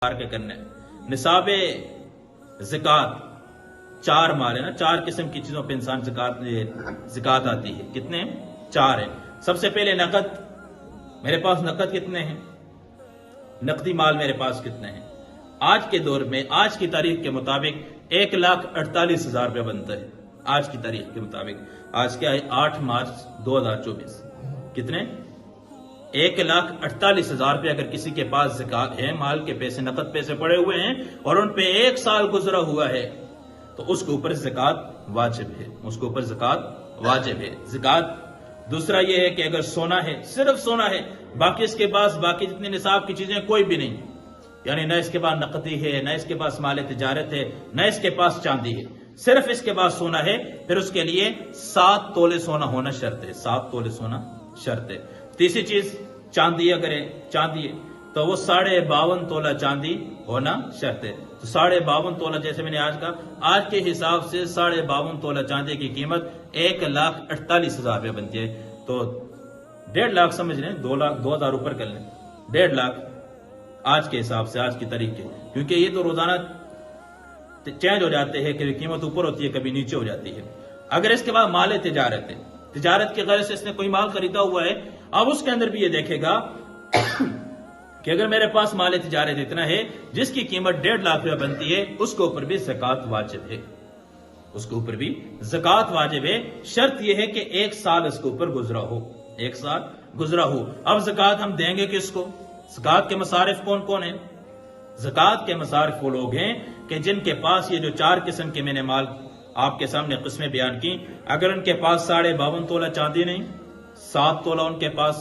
کے کرنے نصاب زکات چار مال ہے نا، چار قسم کی چیزوں پہ انسان زکات آتی ہے. کتنے؟ چار ہیں. سب سے پہلے نقد. میرے پاس نقد کتنے ہیں؟ نقدی مال میرے پاس کتنے ہیں؟ آج کے دور میں آج کی تاریخ کے مطابق 1,48,000 روپے بنتا ہے. آج کی تاریخ کے مطابق آج کیا ہے؟ 8 مارچ 2024. کتنے؟ 1,48,000 روپے. اگر کسی کے پاس زکات ہے، مال کے پیسے، نقد پیسے پڑے ہوئے ہیں اور ان پہ 1 سال گزرا ہوا ہے تو اس کے اوپر زکات واجب ہے. اس کے اوپر زکات واجب ہے. زکات دوسرا یہ ہے کہ اگر سونا ہے، صرف سونا ہے، باقی اس کے پاس باقی جتنے نصاب کی چیزیں کوئی بھی نہیں، یعنی نہ اس کے پاس نقدی ہے، نہ اس کے پاس مال تجارت ہے، نہ اس کے پاس چاندی ہے، صرف اس کے پاس سونا ہے، پھر اس کے لیے 7 تولے سونا ہونا شرط ہے. 7 تولے سونا شرط ہے. تیسری چیز چاندی. اگر چاندی ہے تو وہ 52.5 تولہ چاندی ہونا شرط ہے. تو 52.5 تولہ، جیسے میں نے آج کہا، آج کے حساب سے 52.5 تولہ چاندی کی قیمت 1,48,000 روپے بنتی ہے. تو 1.5 لاکھ سمجھ لیں، 2 لاکھ 2,000 اوپر کر لیں، 1.5 لاکھ آج کے حساب سے، آج کی تاریخ کے، کیونکہ یہ تو روزانہ چینج ہو جاتے ہیں، کبھی قیمت اوپر ہوتی ہے، کبھی نیچے ہو جاتی ہے. اگر اس کے بعد مال تجارت ہے، تجارت کی غرض سے اس نے کوئی مال خریدا ہوا ہے، اب اس کے اندر بھی یہ دیکھے گا کہ اگر میرے پاس مال تجارت اتنا ہے جس کی قیمت 1.5 لاکھ روپے بنتی ہے، اس کے اوپر بھی زکات واجب ہے. اس کے اوپر بھی زکات واجب ہے. شرط یہ ہے کہ 1 سال اس کے اوپر گزرا ہو. 1 سال گزرا ہو. اب زکات ہم دیں گے کس کو؟ زکات کے مصارف کون کون ہیں؟ زکات کے مصارف وہ لوگ ہیں کہ جن کے پاس یہ جو 4 قسم کے میں نے مال آپ کے سامنے قسمیں بیان کی، اگر ان کے پاس 52.5 تولہ چاندی نہیں، 7 تولہ ان کے پاس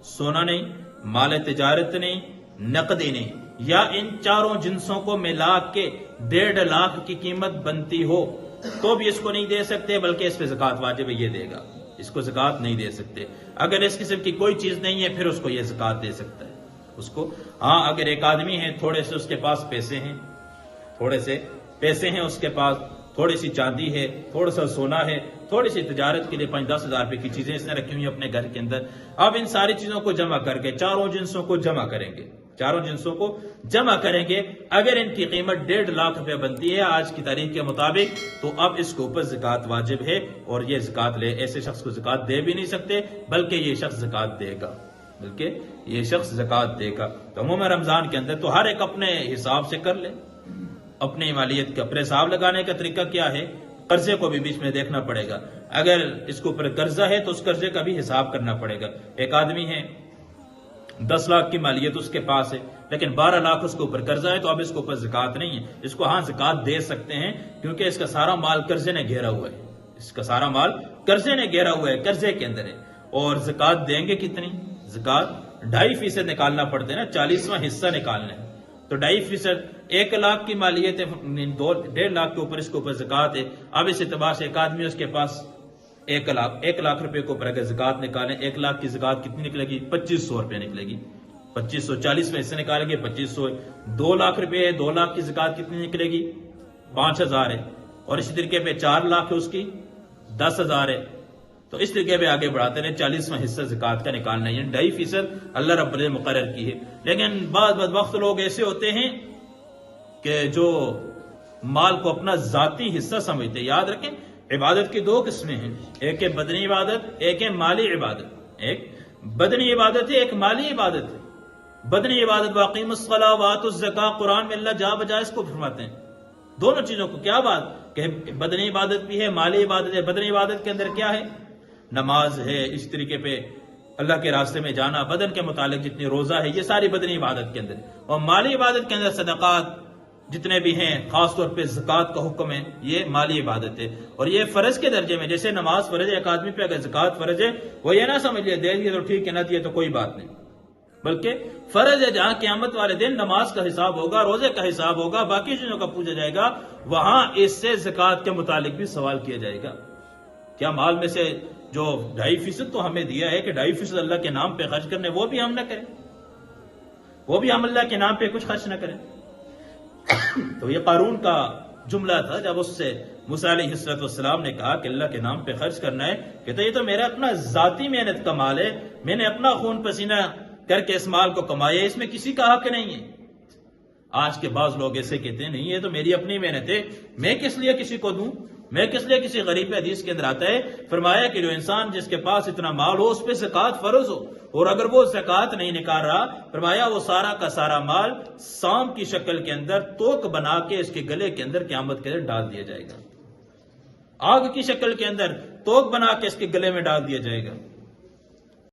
سونا نہیں، مال تجارت نہیں، نقدی نہیں، یا ان چاروں جنسوں کو ملا کے 1.5 لاکھ کی قیمت بنتی ہو، تو بھی اس کو نہیں دے سکتے، بلکہ اس پہ زکات واجب ہے، یہ دے گا. اس کو زکات نہیں دے سکتے. اگر اس قسم کی کوئی چیز نہیں ہے پھر اس کو یہ زکات دے سکتا ہے. اس کو ہاں، اگر ایک آدمی ہے، تھوڑے سے اس کے پاس پیسے ہیں، تھوڑے سے پیسے ہیں اس کے پاس، تھوڑی سی چاندی ہے، تھوڑا سا سونا ہے، تھوڑی سی تجارت کے لیے 5-10 ہزار روپے کی چیزیں اس نے رکھی ہوئی اپنے گھر کے اندر. اب ان ساری چیزوں کو جمع کر کے چاروں جنسوں کو جمع کریں گے، چاروں جنسوں کو جمع کریں گے. اگر ان کی قیمت 1.5 لاکھ روپے بنتی ہے آج کی تاریخ کے مطابق، تو اب اس کے اوپر زکات واجب ہے. اور یہ زکات ایسے شخص کو زکات دے بھی نہیں سکتے، بلکہ یہ شخص زکات دے گا، بلکہ یہ شخص زکات دے گا. تو عموما رمضان کے اندر تو ہر ایک اپنے حساب سے کر لے. اپنی مالیت کا اپنے حساب لگانے کا طریقہ کیا ہے؟ قرضے کو بھی بیچ میں دیکھنا پڑے گا. اگر اس کے اوپر قرضہ ہے تو اس قرضے کا بھی حساب کرنا پڑے گا. ایک آدمی ہے، 10 لاکھ کی مالیت اس کے پاس ہے، لیکن 12 لاکھ اس کے اوپر قرضہ ہے، تو اب اس کے اوپر زکات نہیں ہے. اس کو ہاں زکات دے سکتے ہیں، کیونکہ اس کا سارا مال قرضے نے گھیرا ہوا ہے. اس کا سارا مال قرضے نے گھیرا ہوا ہے، قرضے کے اندر ہے. اور زکات دیں گے کتنی؟ زکات 2.5% نکالنا پڑتے ہیں نا، 40واں حصہ نکالنا ہے. تو 2.5%، 1 لاکھ کی مالیت ہے، 1.5 لاکھ کے اوپر اس کے اوپر زکات ہے. اب اس اعتبار سے ایک آدمی اس کے پاس 1 لاکھ روپے کے اوپر اگر زکات نکالیں، 1 لاکھ کی زکات کتنی نکلے گی؟ 2,500 روپے نکلے گی. 2,500 40 میں حصے نکالیں گے، 2,500. 2 لاکھ روپے ہے، 2 لاکھ کی زکات کتنی نکلے گی؟ 5,000 ہے. اور اسی طریقے پہ 4 لاکھ ہے، اس کی 10,000 ہے. تو اس طریقے پہ آگے بڑھاتے ہیں، 40واں حصہ زکات کا نکالنا ہے، یعنی 2.5% اللہ رب نے مقرر کی ہے. لیکن بعض بدبخت لوگ ایسے ہوتے ہیں کہ جو مال کو اپنا ذاتی حصہ سمجھتے ہیں. یاد رکھیں، عبادت کی 2 قسمیں ہیں، ایک ہے بدنی عبادت، ایک ہے مالی عبادت. ایک بدنی عبادت ہے، ایک مالی عبادت ہے. بدنی عبادت واقیم الصلاۃ وآتوا الزکاۃ، قرآن میں اللہ جا بجا اس کو فرماتے ہیں. دونوں چیزوں کو کیا بات کہ بدنی عبادت بھی ہے، مالی عبادت ہے. بدنی عبادت کے اندر کیا ہے؟ نماز ہے، اس طریقے پہ اللہ کے راستے میں جانا، بدن کے متعلق جتنی روزہ ہے، یہ ساری بدنی عبادت کے اندر. اور مالی عبادت کے اندر صدقات جتنے بھی ہیں، خاص طور پہ زکات کا حکم ہے، یہ مالی عبادت ہے. اور یہ فرض کے درجے میں، جیسے نماز فرض ہے، ایک آدمی پہ اگر زکات فرض ہے، وہ یہ نہ سمجھ لے دے دیے تو ٹھیک ہے، نہ دیے تو کوئی بات نہیں، بلکہ فرض ہے. جہاں قیامت والے دن نماز کا حساب ہوگا، روزے کا حساب ہوگا، باقی چیزوں کا پوچھا جائے گا، وہاں اس سے زکات کے متعلق بھی سوال کیا جائے گا. کیا مال میں سے جو 2.5% تو ہمیں دیا ہے کہ 2.5% اللہ کے نام پہ خرچ کرنے، وہ بھی ہم نہ کریں، وہ بھی ہم اللہ کے نام پہ کچھ خرچ نہ کریں. تو یہ قارون کا جملہ تھا جب اس سے موسیٰ علیہ السلام نے کہا کہ اللہ کے نام پہ خرچ کرنا ہے، کہتا یہ تو میرا اپنا ذاتی محنت کا مال ہے، میں نے اپنا خون پسینہ کر کے اس مال کو کمایا ہے، اس میں کسی کا حق نہیں ہے. آج کے بعض لوگ ایسے کہتے ہیں نہیں یہ تو میری اپنی محنت ہے، میں کس لیے کسی کو دوں، میں کس لیے کسی غریب. حدیث کے اندر آتا ہے فرمایا کہ جو انسان جس کے پاس اتنا مال ہو اس پہ زکوٰۃ فرض ہو، اور اگر وہ زکوٰۃ نہیں نکال رہا فرمایا وہ سارا کا سارا مال سانپ کی شکل کے اندر توک بنا کے اس کے گلے کے اندر قیامت کے اندر ڈال دیا جائے گا، آگ کی شکل کے اندر توک بنا کے اس کے گلے میں ڈال دیا جائے گا.